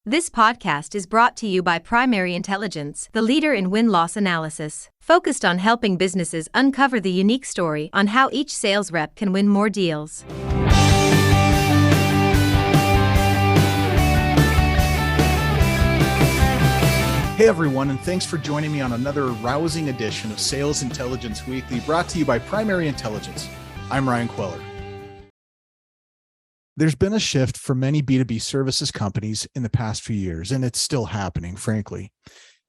This podcast is brought to you by Primary Intelligence, the leader in win-loss analysis, focused on helping businesses uncover the unique story on how each sales rep can win more deals. Hey everyone, and thanks for joining me on another rousing edition of Sales Intelligence Weekly, brought to you by Primary Intelligence. I'm Ryan Queller. There's been a shift for many B2B services companies in the past few years, and it's still happening, frankly.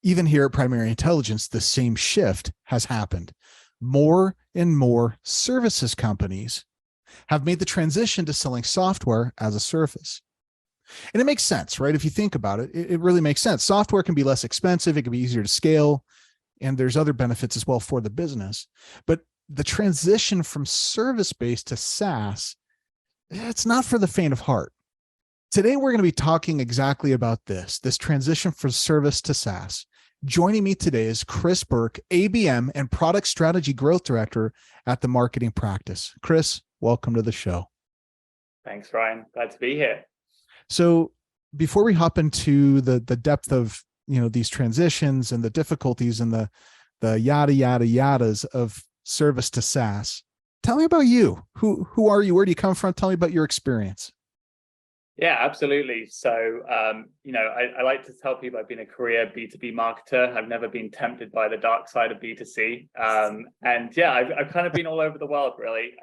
Even here at Primary Intelligence, the same shift has happened. More and more services companies have made the transition to selling software as a service. And it makes sense, right? If you think about it, it really makes sense. Software can be less expensive, it can be easier to scale, and there's other benefits as well for the business. But the transition from service-based to SaaS, it's not for the faint of heart. Today, we're going to be talking exactly about this transition from service to SaaS. Joining me today is Chris Burke, ABM and Product Strategy Growth Director at the Marketing Practice. Chris, welcome to the show. Thanks, Ryan. Glad to be here. So before we hop into the depth of these transitions and the difficulties and the yada yadas of service to SaaS, tell me about you. Who are you? Where do you come from? Tell me about your experience. Yeah, absolutely. So, I like to tell people I've been a career B2B marketer. I've never been tempted by the dark side of B2C. I've kind of been all over the world, really.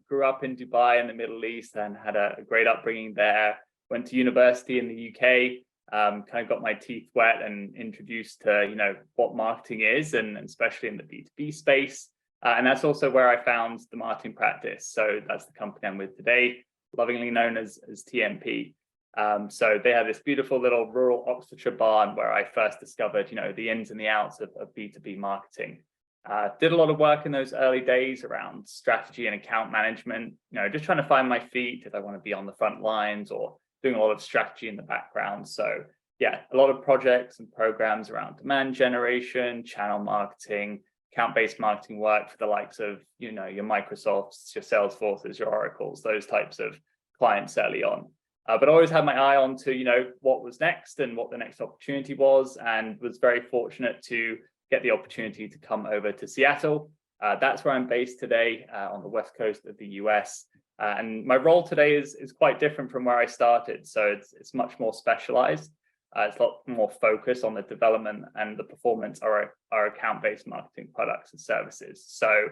Grew up in Dubai in the Middle East and had a great upbringing there. Went to university in the UK, kind of got my teeth wet and introduced to, what marketing is, and especially in the B2B space. And that's also where I found the Marketing Practice. So that's the company I'm with today, lovingly known as TMP. So they had this beautiful little rural Oxfordshire barn where I first discovered, the ins and the outs of B2B marketing. Did a lot of work in those early days around strategy and account management, just trying to find my feet. Did I want to be on the front lines or doing a lot of strategy in the background? So yeah, a lot of projects and programs around demand generation, channel marketing, account-based marketing work for the likes of, your Microsofts, your Salesforces, your Oracles, those types of clients early on. But I always had my eye on to, what was next and what the next opportunity was, and was very fortunate to get the opportunity to come over to Seattle. That's where I'm based today, on the West Coast of the US. And my role today is quite different from where I started. So it's much more specialized. It's a lot more focused on the development and the performance of our account-based marketing products and services. So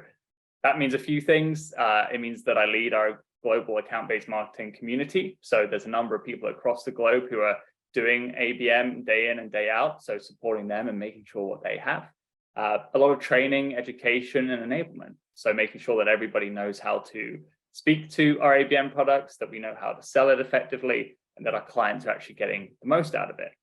that means a few things. It means that I lead our global account-based marketing community. So there's a number of people across the globe who are doing ABM day in and day out. So supporting them and making sure what they have. A lot of training, education, and enablement. So making sure that everybody knows how to speak to our ABM products, that we know how to sell it effectively, and that our clients are actually getting the most out of it.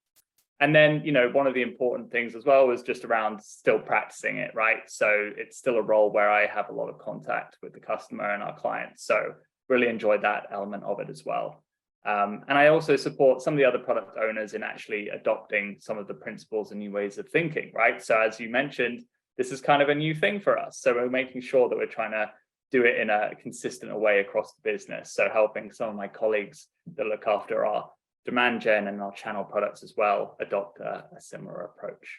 And then, one of the important things as well was just around still practicing it, right? So it's still a role where I have a lot of contact with the customer and our clients. So really enjoyed that element of it as well. And I also support some of the other product owners in actually adopting some of the principles and new ways of thinking, right? So as you mentioned, this is kind of a new thing for us. So we're making sure that we're trying to do it in a consistent way across the business. So helping some of my colleagues that look after our demand gen and our channel products as well adopt a similar approach.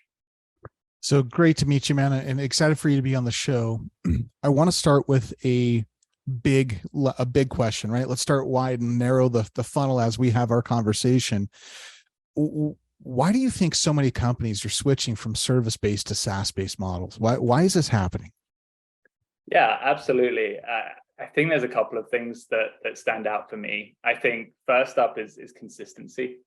So great to meet you, man, and excited for you to be on the show. I want to start with a big question, right? Let's start wide and narrow the funnel as we have our conversation. Why do you think so many companies are switching from service-based to SaaS-based models? Why is this happening? Yeah, absolutely. I think there's a couple of things that stand out for me. I think first up is consistency.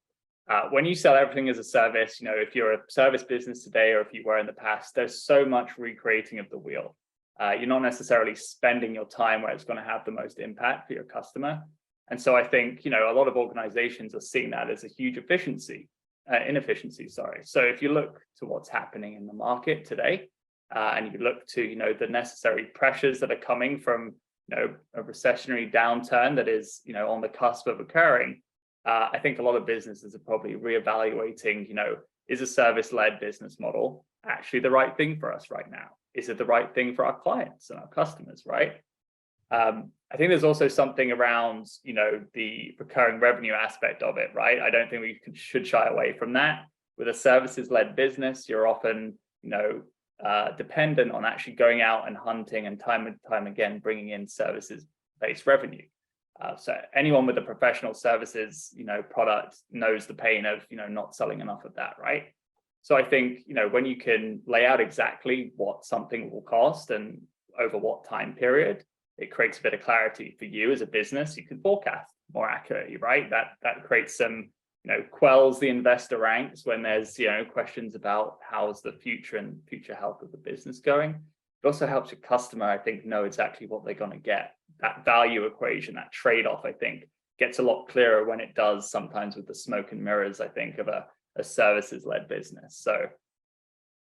When you sell everything as a service, if you're a service business today, or if you were in the past, there's so much recreating of the wheel. You're not necessarily spending your time where it's going to have the most impact for your customer. And so I think, a lot of organizations are seeing that as a huge inefficiency. So if you look to what's happening in the market today, and you look to, the necessary pressures that are coming from, a recessionary downturn that is, on the cusp of occurring, I think a lot of businesses are probably reevaluating, is a service-led business model actually the right thing for us right now? Is it the right thing for our clients and our customers, right? I think there's also something around, the recurring revenue aspect of it, right? I don't think we should shy away from that. With a services-led business, you're often, dependent on actually going out and hunting and time again bringing in services-based revenue. So anyone with a professional services, product knows the pain of, not selling enough of that, right? So I think, when you can lay out exactly what something will cost and over what time period, it creates a bit of clarity for you as a business. You can forecast more accurately, right? That creates some, quells the investor ranks when there's, questions about how's the future and future health of the business going. It also helps your customer, I think, know exactly what they're going to get. That value equation, that trade-off, I think, gets a lot clearer when it does sometimes with the smoke and mirrors, I think, of a services-led business. So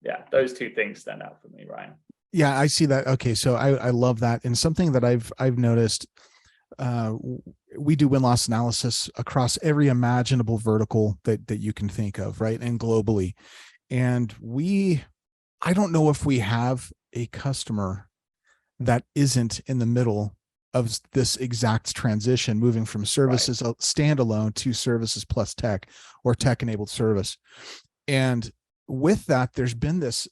yeah, those two things stand out for me, Ryan. Yeah, I see that. Okay, so I love that. And something that I've noticed, we do win-loss analysis across every imaginable vertical that you can think of, right? And globally. And I don't know if we have a customer that isn't in the middle of this exact transition, moving from services standalone to services plus tech or tech-enabled service. And with that, there's been this,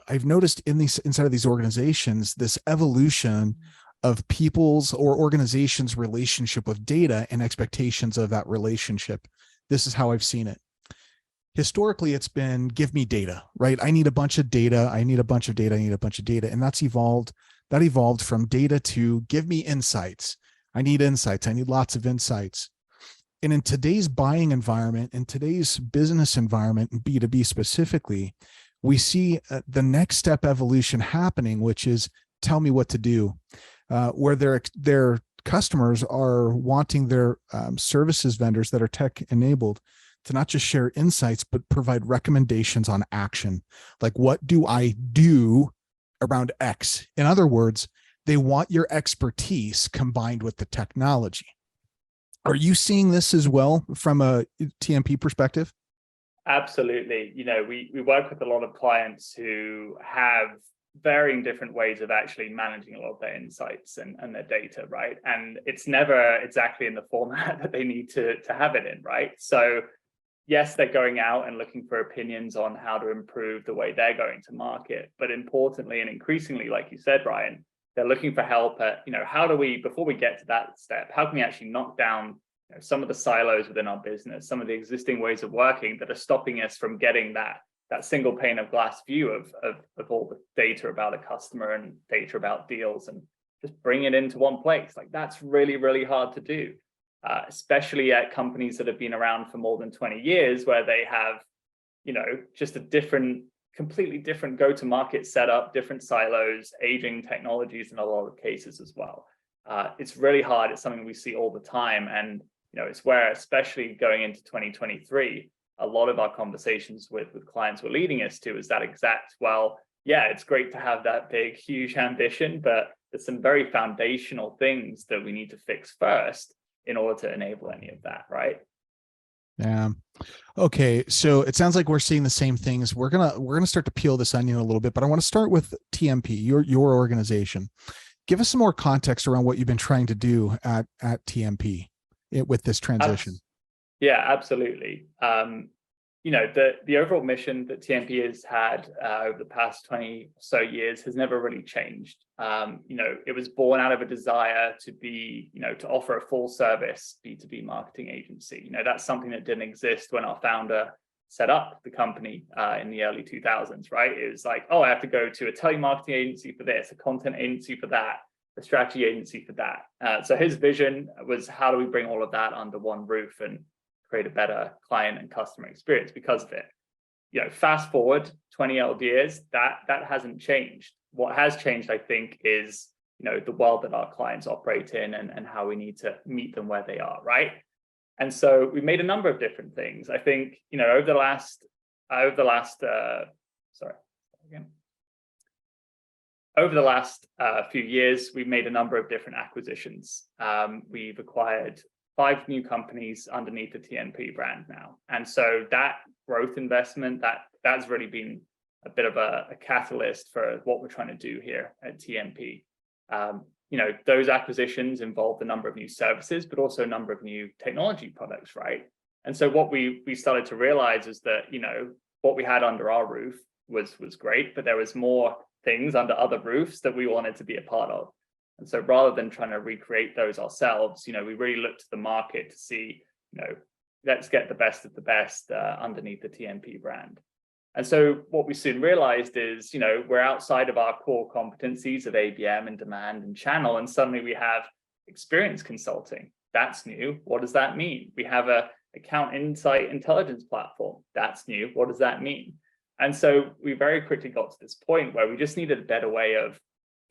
I've noticed inside of these organizations, this evolution of people's or organizations' relationship with data and expectations of that relationship. This is how I've seen it. Historically, it's been, give me data, right? I need a bunch of data. I need a bunch of data. I need a bunch of data. And that evolved from data to give me insights. I need insights. I need lots of insights. And in today's buying environment, in today's business environment, and B2B specifically, we see the next step evolution happening, which is tell me what to do, where their customers are wanting their services vendors that are tech enabled to not just share insights, but provide recommendations on action. Like, what do I do around X? In other words, they want your expertise combined with the technology. Are you seeing this as well from a TMP perspective? Absolutely. We work with a lot of clients who have varying different ways of actually managing a lot of their insights and their data, right? And it's never exactly in the format that they need to have it in, right? So yes, they're going out and looking for opinions on how to improve the way they're going to market. But importantly and increasingly, like you said, Ryan, they're looking for help at, how do we, before we get to that step, how can we actually knock down some of the silos within our business, some of the existing ways of working that are stopping us from getting that single pane of glass view of all the data about a customer and data about deals, and just bring it into one place. Like, that's really, really hard to do, especially at companies that have been around for more than 20 years, where they have, just a completely different go-to-market setup, different silos, aging technologies in a lot of cases as well. It's really hard. It's something we see all the time. And, it's where, especially going into 2023, a lot of our conversations with clients were leading us to is that exact, well, yeah, it's great to have that big, huge ambition, but there's some very foundational things that we need to fix first in order to enable any of that, right? Yeah. Okay. So it sounds like we're seeing the same things. We're gonna start to peel this onion a little bit, but I want to start with TMP, your organization. Give us some more context around what you've been trying to do at TMP with this transition. Yeah, absolutely. The overall mission that TMP has had over the past 20 or so years has never really changed. It was born out of a desire to be, to offer a full service B2B marketing agency. That's something that didn't exist when our founder set up the company in the early 2000s, right? It was like, oh, I have to go to a telemarketing agency for this, a content agency for that, a strategy agency for that. So his vision was, how do we bring all of that under one roof and create a better client and customer experience because of it? Fast forward 20 odd years, that hasn't changed. What has changed, I think, is the world that our clients operate in and how we need to meet them where they are, right? And so we made a number of different things. I think over the last few years, we've made a number of different acquisitions. We've acquired 5 new companies underneath the TMP brand now. And so that growth investment, that's really been a bit of a catalyst for what we're trying to do here at TMP. those acquisitions involved a number of new services, but also a number of new technology products, right? And so what we started to realize is that, what we had under our roof was great, but there was more things under other roofs that we wanted to be a part of. And so rather than trying to recreate those ourselves, we really looked to the market to see, let's get the best of the best underneath the TMP brand. And so what we soon realized is, we're outside of our core competencies of ABM and demand and channel, and suddenly we have experience consulting. That's new. What does that mean? We have a account insight intelligence platform. That's new. What does that mean? And so we very quickly got to this point where we just needed a better way of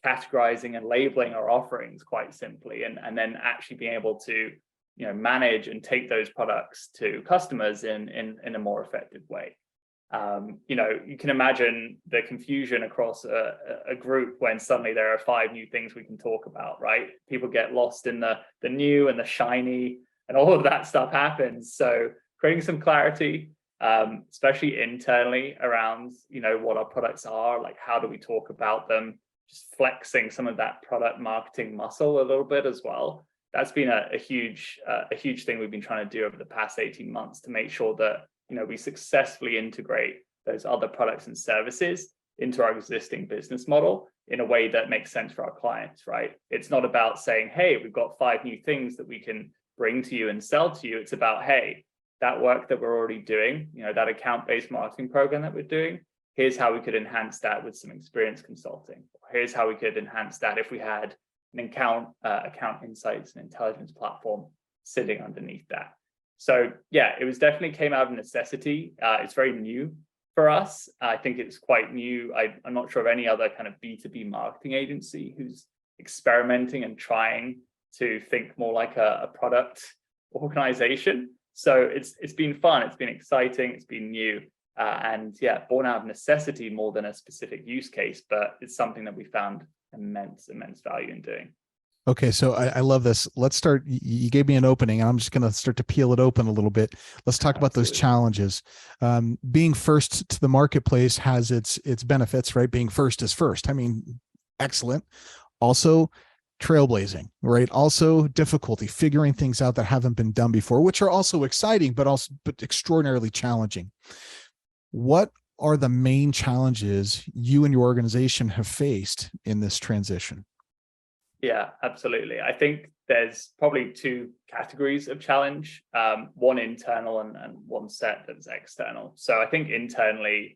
categorizing and labeling our offerings, quite simply, and then actually being able to manage and take those products to customers in a more effective way. You can imagine the confusion across a group when suddenly there are 5 new things we can talk about, right? People get lost in the new and the shiny, and all of that stuff happens. So creating some clarity, especially internally around, what our products are, like how do we talk about them, just flexing some of that product marketing muscle a little bit as well. That's been a huge thing we've been trying to do over the past 18 months to make sure that, we successfully integrate those other products and services into our existing business model in a way that makes sense for our clients, right? It's not about saying, hey, we've got 5 new things that we can bring to you and sell to you. It's about, hey, that work that we're already doing, that account-based marketing program that we're doing, here's how we could enhance that with some experience consulting. Here's how we could enhance that if we had an account insights and intelligence platform sitting underneath that. So yeah, it was definitely came out of necessity. It's very new for us. I think it's quite new. I'm not sure of any other kind of B2B marketing agency who's experimenting and trying to think more like a product organization. So it's been fun. It's been exciting. It's been new. And yeah, born out of necessity more than a specific use case, but it's something that we found immense value in doing. Okay, so I love this. Let's start. You gave me an opening, and I'm just going to start to peel it open a little bit. Let's talk about those challenges. Being first to the marketplace has its benefits, right? Being first is first. I mean, excellent. Also, trailblazing, right? Also, difficulty figuring things out that haven't been done before, which are also exciting, but extraordinarily challenging. What are the main challenges you and your organization have faced in this transition? Yeah, absolutely. I think there's probably 2 categories of challenge, one internal and one set that's external. So I think internally,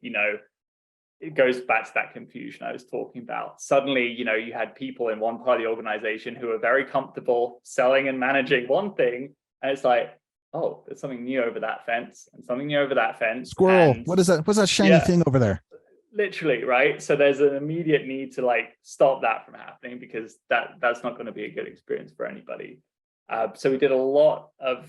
it goes back to that confusion I was talking about. Suddenly, you had people in one part of the organization who are very comfortable selling and managing one thing, and it's like, oh, there's something new over that fence and something new over that fence. Squirrel, what is that? What's that shiny thing over there? Literally, right? So there's an immediate need to stop that from happening, because that's not going to be a good experience for anybody. So we did a lot of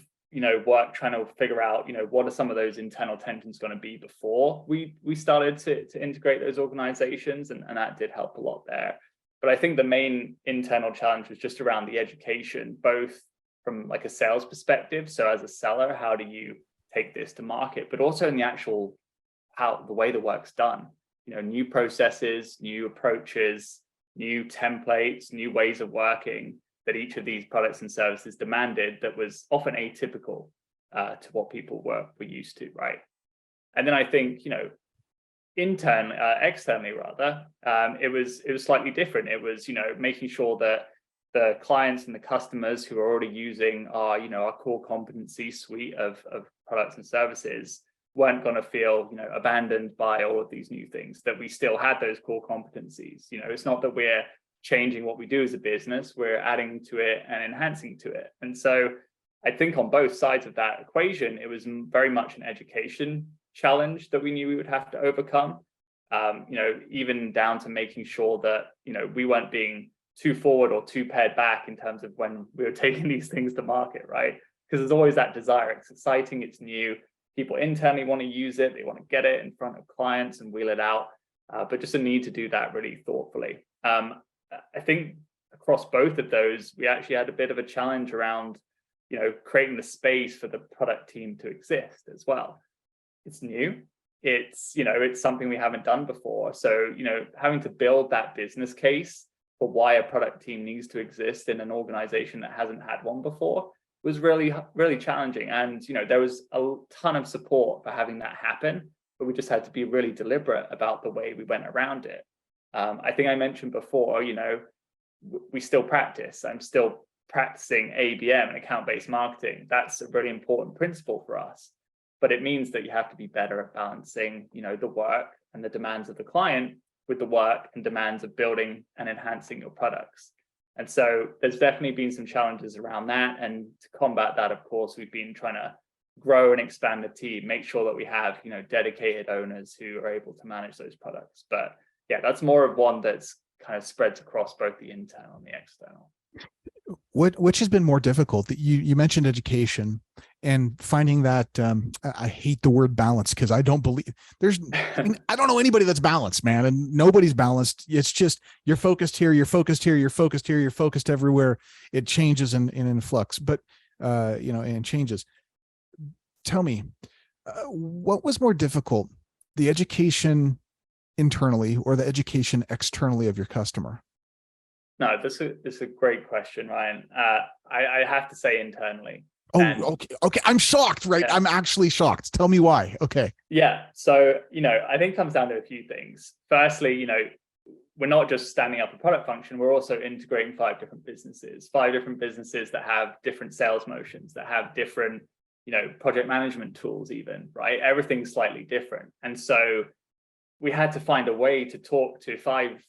work trying to figure out what are some of those internal tensions going to be before we started to integrate those organizations, and that did help a lot there. But I think the main internal challenge was just around the education, both from a sales perspective. So as a seller, how do you take this to market, but also in the actual the way the work's done. New processes, new approaches, new templates, new ways of working that each of these products and services demanded that was often atypical to what people were used to, right? And then I think, externally rather, it was slightly different. It was, making sure that the clients and the customers who are already using our core competency suite of products and services weren't going to feel abandoned by all of these new things, that we still had those core competencies. It's not that we're changing what we do as a business, we're adding to it and enhancing to it. And so I think on both sides of that equation, it was very much an education challenge that we knew we would have to overcome, even down to making sure that we weren't being too forward or too pared back in terms of when we were taking these things to market, right? Because there's always that desire. It's exciting, it's new. People internally want to use it, they want to get it in front of clients and wheel it out, but just a need to do that really thoughtfully. I think across both of those, we actually had a bit of a challenge around, creating the space for the product team to exist as well. It's new, it's something we haven't done before. So, having to build that business case for why a product team needs to exist in an organization that hasn't had one before was really, really challenging. And, there was a ton of support for having that happen, but we just had to be really deliberate about the way we went around it. I think I mentioned before, we still practice. I'm still practicing ABM and account-based marketing. That's a really important principle for us. But it means that you have to be better at balancing, the work and the demands of the client with the work and demands of building and enhancing your products. And so there's definitely been some challenges around that. And to combat that, of course, we've been trying to grow and expand the team, make sure that we have, dedicated owners who are able to manage those products. But yeah, that's more of one that's kind of spreads across both the internal and the external. Which has been more difficult? You mentioned education and finding that I hate the word balance because I don't believe I don't know anybody that's balanced, man, and nobody's balanced. It's just you're focused here, you're focused here, you're focused here, you're focused everywhere. It changes and in flux, but and changes. Tell me, what was more difficult, the education internally or the education externally of your customer? No, this is a great question, Ryan. I have to say internally. Oh, okay. I'm shocked, right? Yeah. I'm actually shocked. Tell me why. Okay. Yeah. So, I think it comes down to a few things. Firstly, we're not just standing up a product function. We're also integrating 5 different businesses that have different sales motions, that have different, project management tools even, right? Everything's slightly different. And so we had to find a way to talk to 5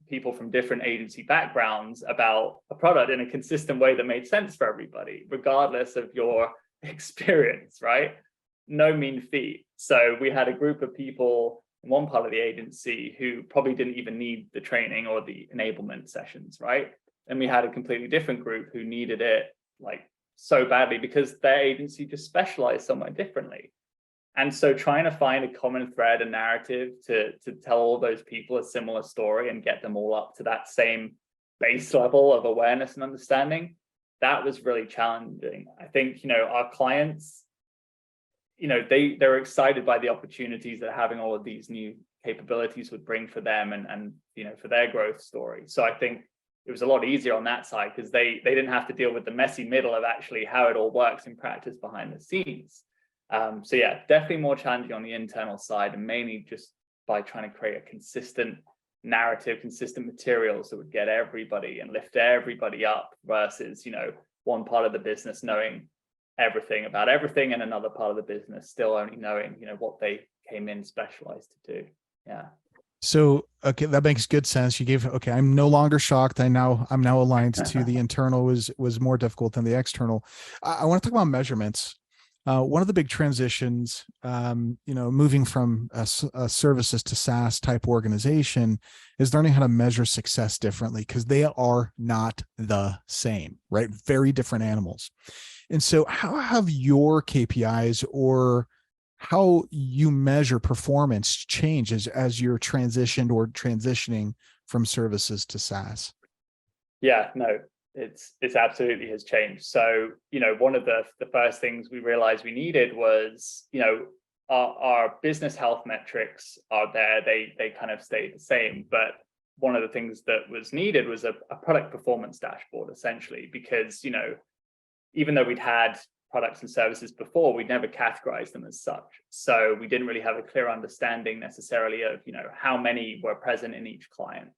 people from different agency backgrounds about a product in a consistent way that made sense for everybody, regardless of your experience, right? No mean feat. So we had a group of people in one part of the agency who probably didn't even need the training or the enablement sessions, right? And we had a completely different group who needed it like so badly because their agency just specialized somewhere differently. And so trying to find a common thread and narrative to tell all those people a similar story and get them all up to that same base level of awareness and understanding, that was really challenging. I think, our clients, they're excited by the opportunities that having all of these new capabilities would bring for them and for their growth story. So I think it was a lot easier on that side because they didn't have to deal with the messy middle of actually how it all works in practice behind the scenes. So yeah, definitely more challenging on the internal side, and mainly just by trying to create a consistent narrative, consistent materials that would get everybody and lift everybody up versus, one part of the business knowing everything about everything and another part of the business still only knowing, what they came in specialized to do. Yeah. So, okay, that makes good sense. I'm no longer shocked. I'm now aligned to the internal was more difficult than the external. I want to talk about measurements. One of the big transitions, moving from a services to SaaS type organization is learning how to measure success differently because they are not the same, right? Very different animals. And so how have your KPIs or how you measure performance changed as you're transitioning from services to SaaS? Yeah, no. It's absolutely has changed. So, one of the first things we realized we needed was, our business health metrics are there. They kind of stay the same. But one of the things that was needed was a product performance dashboard, essentially, because, even though we'd had products and services before, we'd never categorized them as such. So we didn't really have a clear understanding necessarily of, how many were present in each client,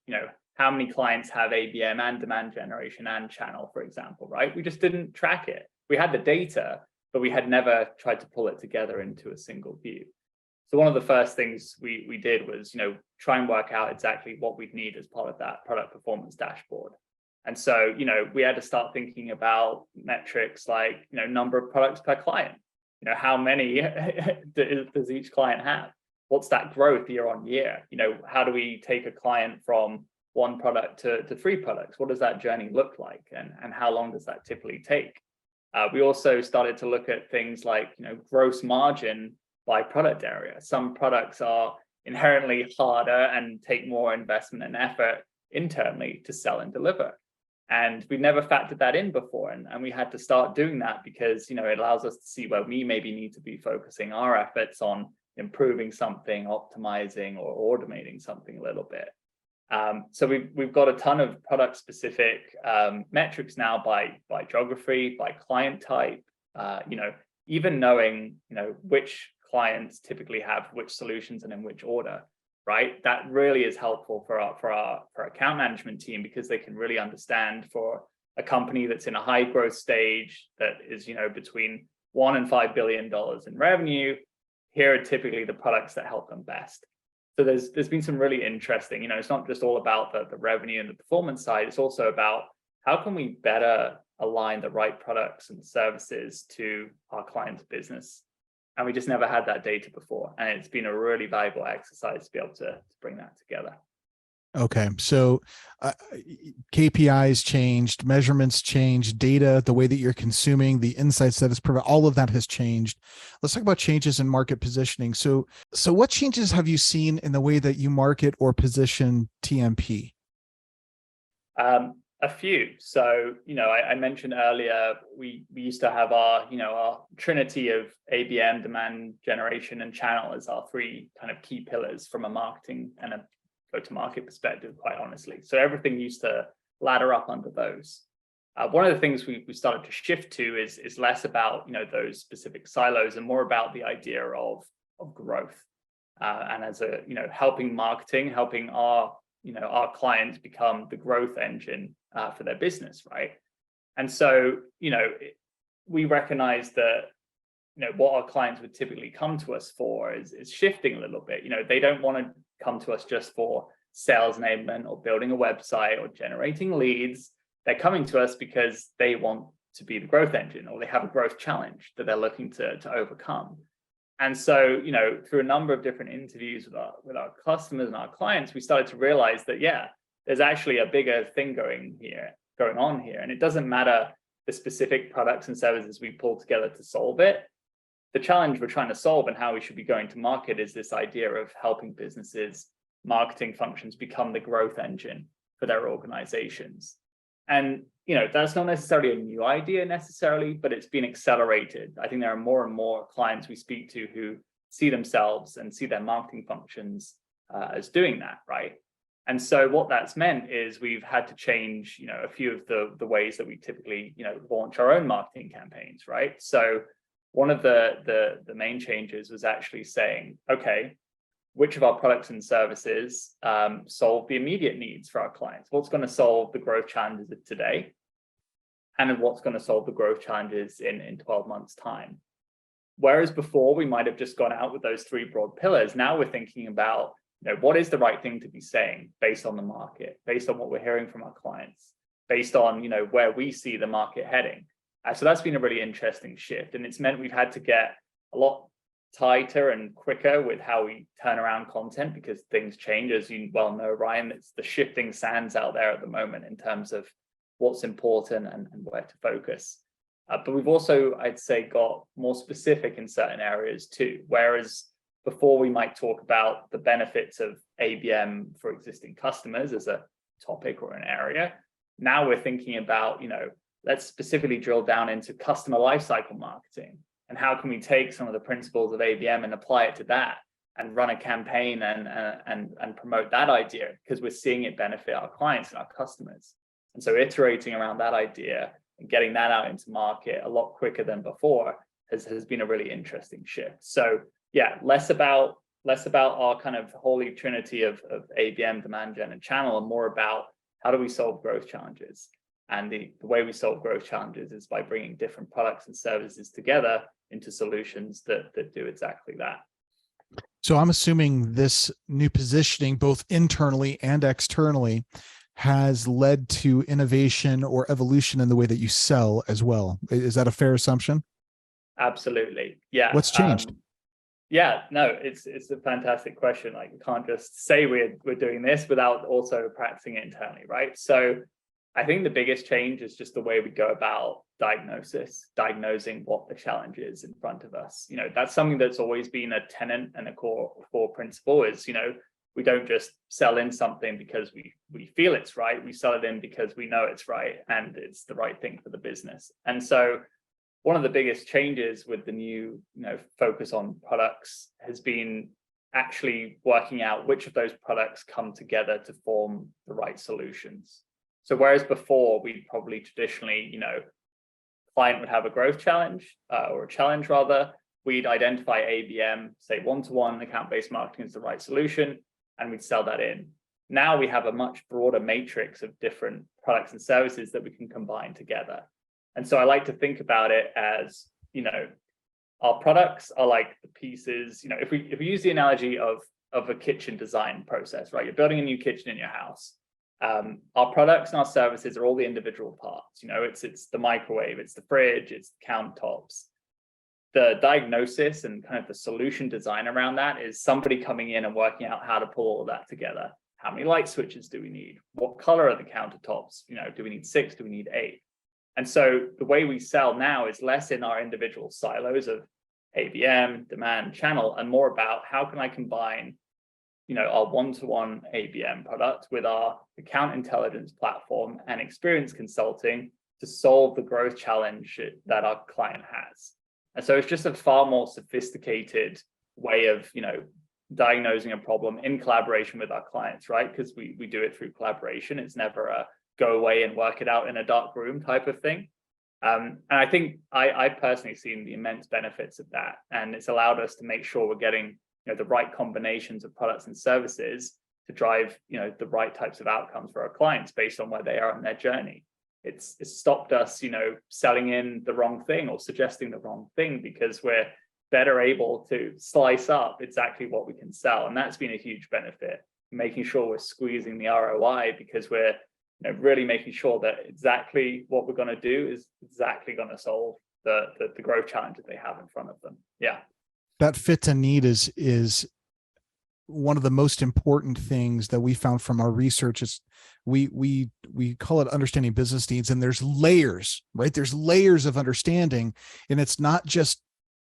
how many clients have ABM and demand generation and channel, for example, right? We just didn't track it. We had the data, but we had never tried to pull it together into a single view. So one of the first things we did was, try and work out exactly what we'd need as part of that product performance dashboard. And so, we had to start thinking about metrics like, number of products per client. How many does each client have? What's that growth year on year? How do we take a client from 1 product to 3 products? What does that journey look like? And how long does that typically take? We also started to look at things like, gross margin by product area. Some products are inherently harder and take more investment and effort internally to sell and deliver. And we never factored that in before. And we had to start doing that because, it allows us to see where we maybe need to be focusing our efforts on improving something, optimizing or automating something a little bit. So we've got a ton of product specific metrics now by geography, by client type, even knowing, which clients typically have which solutions and in which order, right? That really is helpful for our account management team, because they can really understand for a company that's in a high growth stage that is, between $1 and $5 billion in revenue, here are typically the products that help them best. So there's been some really interesting, it's not just all about the revenue and the performance side, it's also about how can we better align the right products and services to our client's business. And we just never had that data before. And it's been a really valuable exercise to be able to bring that together. Okay. So KPIs changed, measurements changed, data, the way that you're consuming, the insights that is provided, all of that has changed. Let's talk about changes in market positioning. So what changes have you seen in the way that you market or position TMP? A few. So, I mentioned earlier, we used to have our trinity of ABM, demand generation, and channel as our three kind of key pillars from a marketing and a go-to-market perspective, quite honestly. So everything used to ladder up under those. One of the things we started to shift to is less about, those specific silos and more about the idea of growth. And as helping marketing, helping our clients become the growth engine for their business, right? And so, we recognize that, what our clients would typically come to us for is shifting a little bit. They don't want to come to us just for sales enablement or building a website or generating leads. They're coming to us because they want to be the growth engine, or they have a growth challenge that they're looking to overcome. And so, through a number of different interviews with our customers and our clients, we started to realize that, there's actually a bigger thing going on here. And it doesn't matter the specific products and services we pull together to solve it. The challenge we're trying to solve and how we should be going to market is this idea of helping businesses, marketing functions become the growth engine for their organizations. And, that's not necessarily a new idea necessarily, but it's been accelerated. I think there are more and more clients we speak to who see themselves and see their marketing functions as doing that, right? And so what that's meant is we've had to change, a few of the ways that we typically, launch our own marketing campaigns, right? So one of the main changes was actually saying, okay, which of our products and services solve the immediate needs for our clients? What's going to solve the growth challenges of today? And what's going to solve the growth challenges in 12 months' time? Whereas before we might have just gone out with those three broad pillars, now we're thinking about, what is the right thing to be saying based on the market, based on what we're hearing from our clients, based on, where we see the market heading. So that's been a really interesting shift. And it's meant we've had to get a lot tighter and quicker with how we turn around content, because things change, as you well know, Ryan. It's the shifting sands out there at the moment in terms of what's important and where to focus. But we've also, I'd say, got more specific in certain areas too. Whereas before we might talk about the benefits of ABM for existing customers as a topic or an area, now we're thinking about, let's specifically drill down into customer lifecycle marketing. And how can we take some of the principles of ABM and apply it to that and run a campaign and promote that idea, because we're seeing it benefit our clients and our customers. And so iterating around that idea and getting that out into market a lot quicker than before has been a really interesting shift. So less about our kind of holy trinity of ABM, demand gen, and channel, and more about how do we solve growth challenges. And the way we solve growth challenges is by bringing different products and services together into solutions that do exactly that. So I'm assuming this new positioning, both internally and externally, has led to innovation or evolution in the way that you sell as well. Is that a fair assumption? Absolutely. Yeah. What's changed? It's a fantastic question. Like, you can't just say we're doing this without also practicing it internally, right? So I think the biggest change is just the way we go about diagnosing what the challenge is in front of us. That's something that's always been a tenet and a core principle is, we don't just sell in something because we feel it's right. We sell it in because we know it's right and it's the right thing for the business. And so one of the biggest changes with the new, focus on products has been actually working out which of those products come together to form the right solutions. So whereas before we'd probably traditionally, client would have a growth challenge or a challenge rather, we'd identify ABM, say one-to-one account-based marketing is the right solution, and we'd sell that in. Now we have a much broader matrix of different products and services that we can combine together. And so I like to think about it as, our products are like the pieces, if we use the analogy of a kitchen design process, right? You're building a new kitchen in your house. Our products and our services are all the individual parts. It's the microwave, it's the fridge, it's the countertops. The diagnosis and kind of the solution design around that is somebody coming in and working out how to pull all of that together. How many light switches do we need? What color are the countertops? Do we need 6? Do we need 8? And so the way we sell now is less in our individual silos of ABM, demand, channel, and more about how can I combine, our one-to-one ABM product with our account intelligence platform and experience consulting to solve the growth challenge that our client has. And so it's just a far more sophisticated way of, diagnosing a problem in collaboration with our clients, right? Because we do it through collaboration. It's never a go away and work it out in a dark room type of thing. And I think I personally seen the immense benefits of that. And it's allowed us to make sure we're getting, the right combinations of products and services to drive, the right types of outcomes for our clients based on where they are in their journey. It's stopped us, selling in the wrong thing or suggesting the wrong thing, because we're better able to slice up exactly what we can sell. And that's been a huge benefit, making sure we're squeezing the ROI, because we're really making sure that exactly what we're going to do is exactly going to solve the growth challenge that they have in front of them. Yeah. That fit to need is one of the most important things that we found from our research. Is we call it understanding business needs, and there's layers, right? There's layers of understanding, and it's not just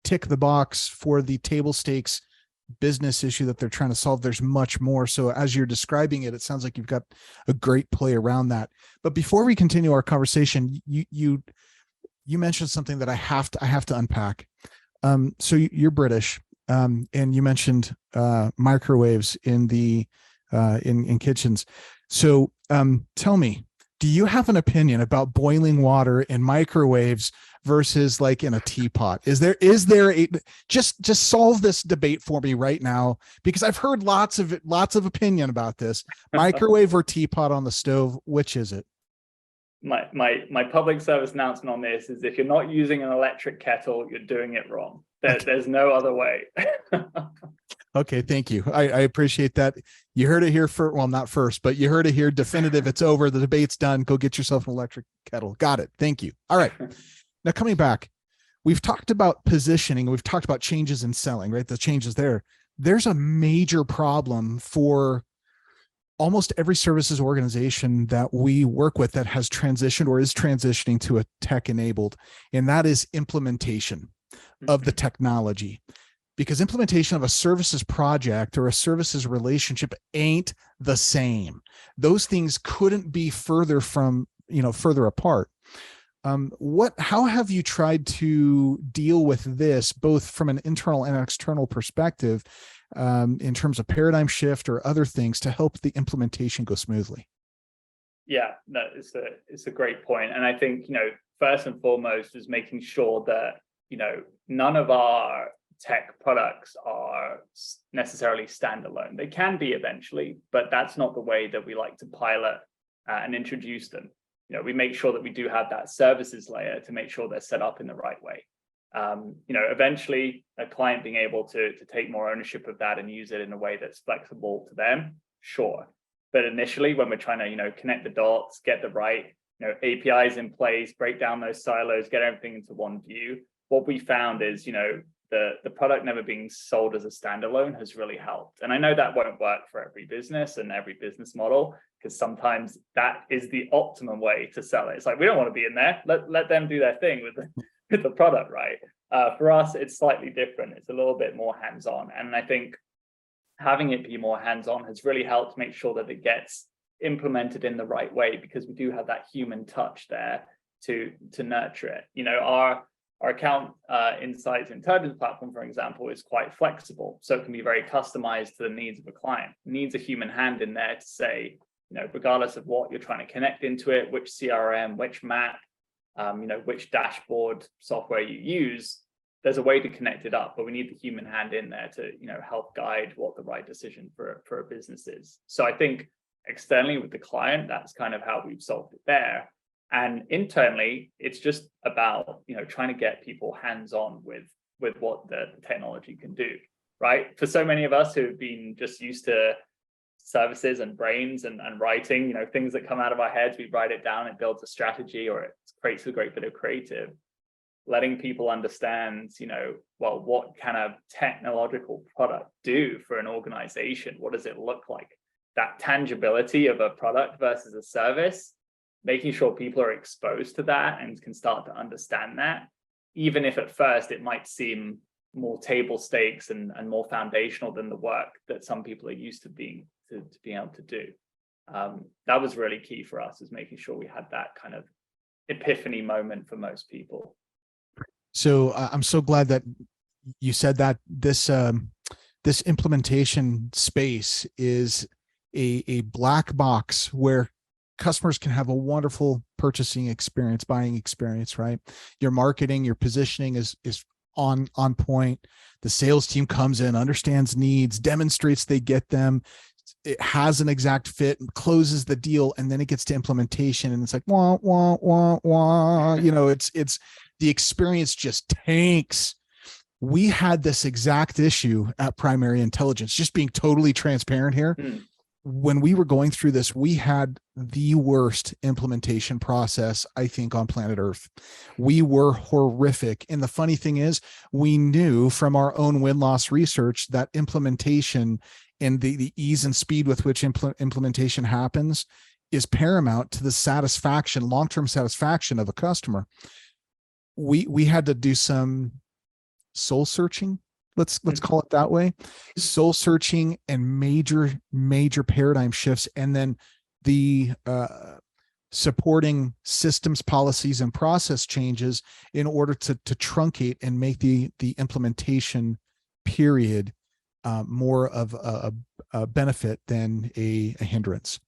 tick the box for the table stakes business issue that they're trying to solve. There's much more. So as you're describing it, it sounds like you've got a great play around that. But before we continue our conversation, you mentioned something that I have to unpack. So you're British, and you mentioned microwaves in kitchens. So tell me, do you have an opinion about boiling water in microwaves versus like in a teapot? Is there a just solve this debate for me right now, because I've heard lots of opinion about this. Microwave or teapot on the stove, which is it? My public service announcement on this is, if you're not using an electric kettle, you're doing it wrong. There's no other way. Okay, thank you. I appreciate that. You heard it here not first, but you heard it here. Definitive. It's over. The debate's done. Go get yourself an electric kettle. Got it. Thank you. All right. Now coming back, we've talked about positioning. We've talked about changes in selling, right? The changes there. There's a major problem for almost every services organization that we work with that has transitioned or is transitioning to a tech enabled, and that is implementation of the technology. Because implementation of a services project or a services relationship ain't the same. Those things couldn't be further apart. How have you tried to deal with this, both from an internal and external perspective, in terms of paradigm shift or other things to help the implementation go smoothly? Yeah, no, it's a great point. And I think, first and foremost is making sure that, none of our tech products are necessarily standalone. They can be eventually, but that's not the way that we like to pilot and introduce them. We make sure that we do have that services layer to make sure they're set up in the right way. Eventually a client being able to take more ownership of that and use it in a way that's flexible to them, sure. But initially, when we're trying to, connect the dots, get the right, APIs in place, break down those silos, get everything into one view, what we found is, the product never being sold as a standalone has really helped. And I know that won't work for every business and every business model, because sometimes that is the optimum way to sell it. It's like, we don't want to be in there. Let them do their thing with the product, right? For us, it's slightly different. It's a little bit more hands-on. And I think having it be more hands-on has really helped make sure that it gets implemented in the right way, because we do have that human touch there to nurture it. Our account insights intelligence platform, for example, is quite flexible. So it can be very customized to the needs of a client. It needs a human hand in there to say, regardless of what you're trying to connect into it, which CRM, which map, which dashboard software you use, there's a way to connect it up, but we need the human hand in there to, help guide what the right decision for a business is. So I think externally with the client, that's kind of how we've solved it there. And internally, it's just about, trying to get people hands-on with what the technology can do, right? For so many of us who have been just used to services and brains and writing, things that come out of our heads, we write it down, it builds a strategy, or it creates a great bit of creative. Letting people understand, what can a technological product do for an organization? What does it look like? That tangibility of a product versus a service, making sure people are exposed to that and can start to understand that, even if at first it might seem more table stakes and more foundational than the work that some people are used to being able to do. That was really key for us, is making sure we had that kind of epiphany moment for most people. So I'm so glad that you said that this implementation space is a black box where customers can have a wonderful purchasing experience, buying experience, right? Your marketing, your positioning is on point. The sales team comes in, understands needs, demonstrates they get them. It has an exact fit, closes the deal, and then it gets to implementation, and it's like wah wah wah wah. It's the experience just tanks. We had this exact issue at Primary Intelligence, just being totally transparent here. When we were going through this, we had the worst implementation process, I think, on planet Earth. We were horrific. And the funny thing is, we knew from our own win-loss research that implementation and the ease and speed with which implementation happens is paramount to the satisfaction, long-term satisfaction of a customer. We had to do some soul searching. Let's call it that way. Soul searching and major paradigm shifts, and then the supporting systems, policies, and process changes in order to truncate and make the implementation period more of a benefit than a hindrance.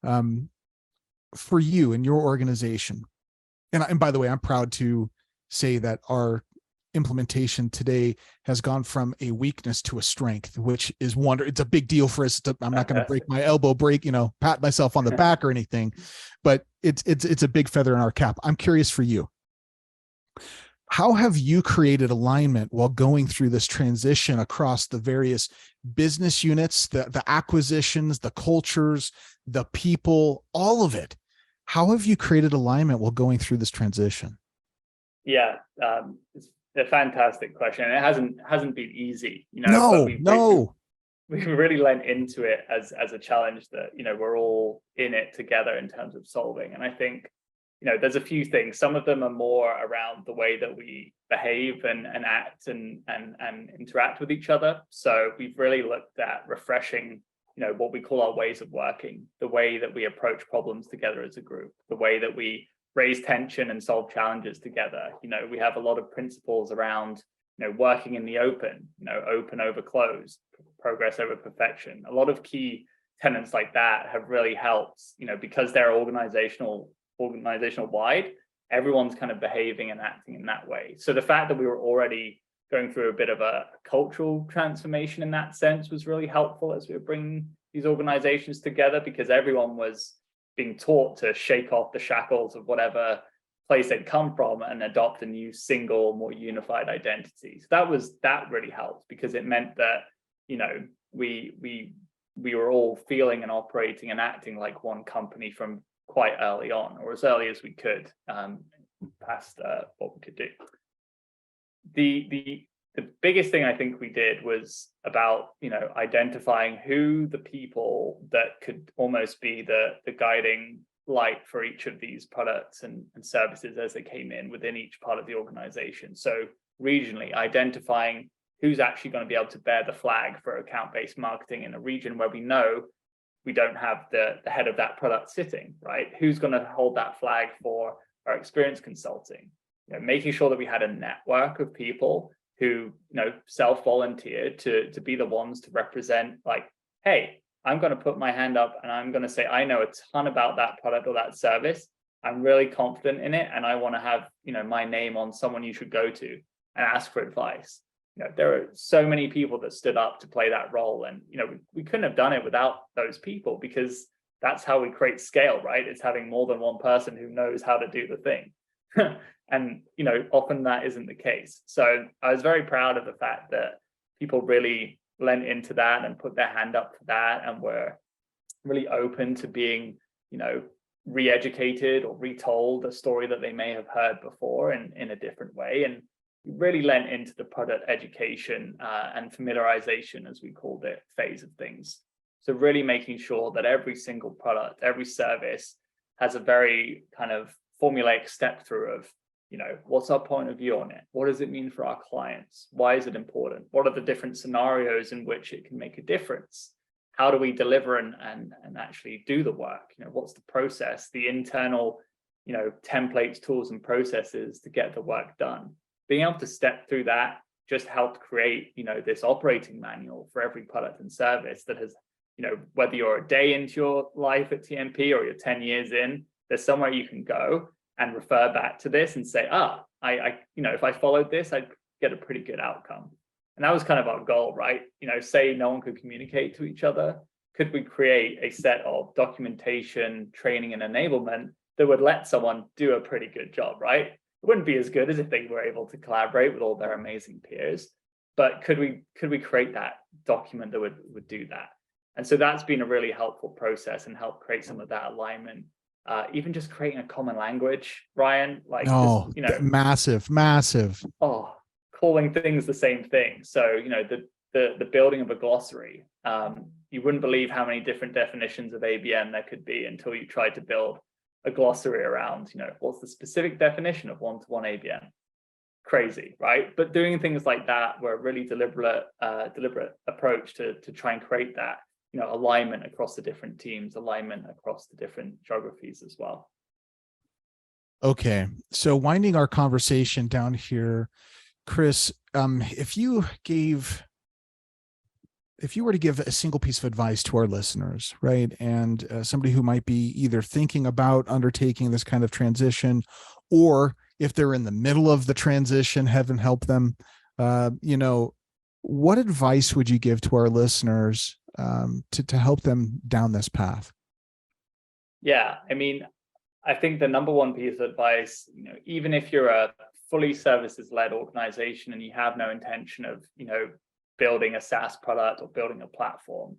For you and your organization, and by the way, I'm proud to say that our implementation today has gone from a weakness to a strength, which is it's a big deal for us. I'm not going to break my elbow, pat myself on the back or anything, but it's a big feather in our cap. I'm curious for you. How have you created alignment while going through this transition across the various business units, the acquisitions, the cultures, the people, all of it? How have you created alignment while going through this transition? Yeah, it's a fantastic question. It hasn't been easy, No. We really lent into it as a challenge that, we're all in it together in terms of solving. And I think, there's a few things. Some of them are more around the way that we behave and act and interact with each other. So we've really looked at refreshing, what we call our ways of working, the way that we approach problems together as a group, the way that we raise tension and solve challenges together. We have a lot of principles around, working in the open, open over close, progress over perfection. A lot of key tenets like that have really helped, because they're organizational wide, everyone's kind of behaving and acting in that way. So the fact that we were already going through a bit of a cultural transformation in that sense was really helpful as we were bringing these organizations together, because everyone was being taught to shake off the shackles of whatever place they'd come from and adopt a new single, more unified identity. So that really helped, because it meant that, we were all feeling and operating and acting like one company from quite early on, or as early as we could, past what we could do. The biggest thing I think we did was about, identifying who the people that could almost be the guiding light for each of these products and services as they came in within each part of the organization. So regionally, identifying who's actually going to be able to bear the flag for account-based marketing in a region where we know we don't have the head of that product sitting, right? Who's going to hold that flag for our experience consulting? making sure that we had a network of people who, self-volunteered to be the ones to represent, like, hey, I'm going to put my hand up and I'm going to say, I know a ton about that product or that service. I'm really confident in it. And I want to have, my name on someone you should go to and ask for advice. There are so many people that stood up to play that role. And, we couldn't have done it without those people, because that's how we create scale, right? It's having more than one person who knows how to do the thing. And, often that isn't the case. So I was very proud of the fact that people really lent into that and put their hand up for that, and were really open to being, re-educated or retold a story that they may have heard before in a different way. And really lent into the product education and familiarization, as we called it, phase of things. So really making sure that every single product, every service has a very kind of formulaic step through of, what's our point of view on it? What does it mean for our clients? Why is it important? What are the different scenarios in which it can make a difference? How do we deliver and actually do the work? What's the process, the internal, templates, tools, and processes to get the work done? Being able to step through that just helped create, this operating manual for every product and service that has, whether you're a day into your life at TMP or you're 10 years in, there's somewhere you can go and refer back to this and say, if I followed this, I'd get a pretty good outcome. And that was kind of our goal, right? Say no one could communicate to each other. Could we create a set of documentation, training, and enablement that would let someone do a pretty good job, right? It wouldn't be as good as if they were able to collaborate with all their amazing peers, but could we create that document that would do that? And so that's been a really helpful process and helped create some of that alignment. Even just creating a common language, Ryan, massive. Calling things the same thing. So, the building of a glossary, you wouldn't believe how many different definitions of ABM there could be until you tried to build a glossary around, what's the specific definition of one-to-one ABM? Crazy, right? But doing things like that were a really deliberate approach to try and create that, alignment across the different teams, alignment across the different geographies as well. Okay, so winding our conversation down here, Chris, if you were to give a single piece of advice to our listeners, right, and somebody who might be either thinking about undertaking this kind of transition, or if they're in the middle of the transition, heaven help them, what advice would you give to our listeners to help them down this path? Yeah, I think the number one piece of advice, even if you're a fully services-led organization and you have no intention of, building a SaaS product or building a platform,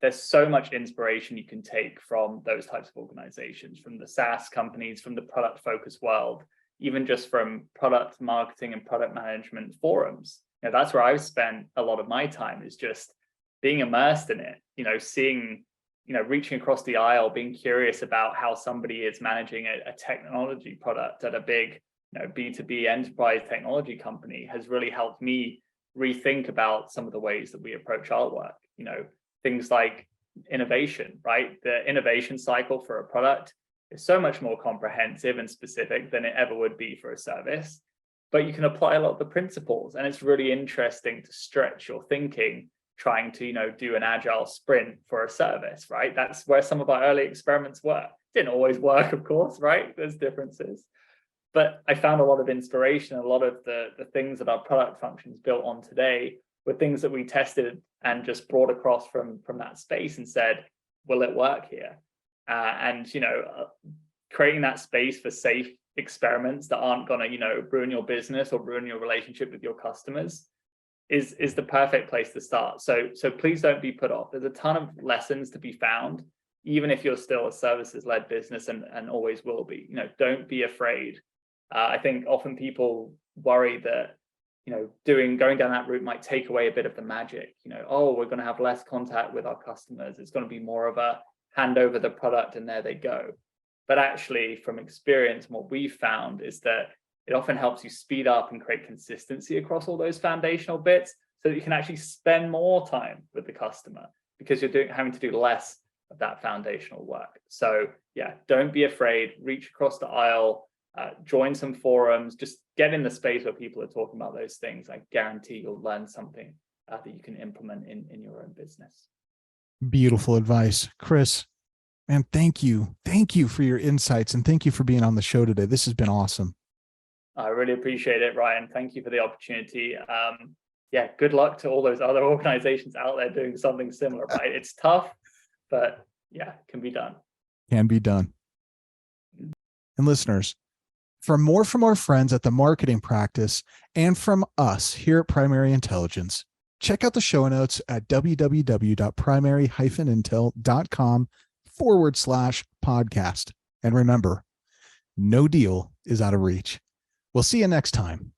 there's so much inspiration you can take from those types of organizations, from the SaaS companies, from the product-focused world, even just from product marketing and product management forums. That's where I've spent a lot of my time, is just being immersed in it, seeing, reaching across the aisle, being curious about how somebody is managing a technology product at a big, B2B enterprise technology company has really helped me rethink about some of the ways that we approach our work. Things like innovation, right? The innovation cycle for a product is so much more comprehensive and specific than it ever would be for a service, but you can apply a lot of the principles, and it's really interesting to stretch your thinking trying to, do an agile sprint for a service, right? That's where some of our early experiments were. Didn't always work, of course, right? There's differences. But I found a lot of inspiration. A lot of the things that our product functions built on today were things that we tested and just brought across from that space and said, will it work here? Creating that space for safe experiments that aren't going to, ruin your business or ruin your relationship with your customers is the perfect place to start. So please don't be put off. There's a ton of lessons to be found, even if you're still a services-led business and always will be. Don't be afraid. I think often people worry that, going down that route might take away a bit of the magic. We're going to have less contact with our customers. It's going to be more of a hand over the product and there they go. But actually, from experience, what we've found is that it often helps you speed up and create consistency across all those foundational bits so that you can actually spend more time with the customer, because you're having to do less of that foundational work. So yeah, don't be afraid, reach across the aisle, join some forums, just get in the space where people are talking about those things. I guarantee you'll learn something that you can implement in your own business. Beautiful advice. Chris, man, thank you. Thank you for your insights, and thank you for being on the show today. This has been awesome. I really appreciate it, Ryan. Thank you for the opportunity. Yeah, good luck to all those other organizations out there doing something similar, right? It's tough, but yeah, it can be done. Can be done. And listeners, for more from our friends at the Marketing Practice and from us here at Primary Intelligence, check out the show notes at www.primary-intel.com/podcast. And remember, no deal is out of reach. We'll see you next time.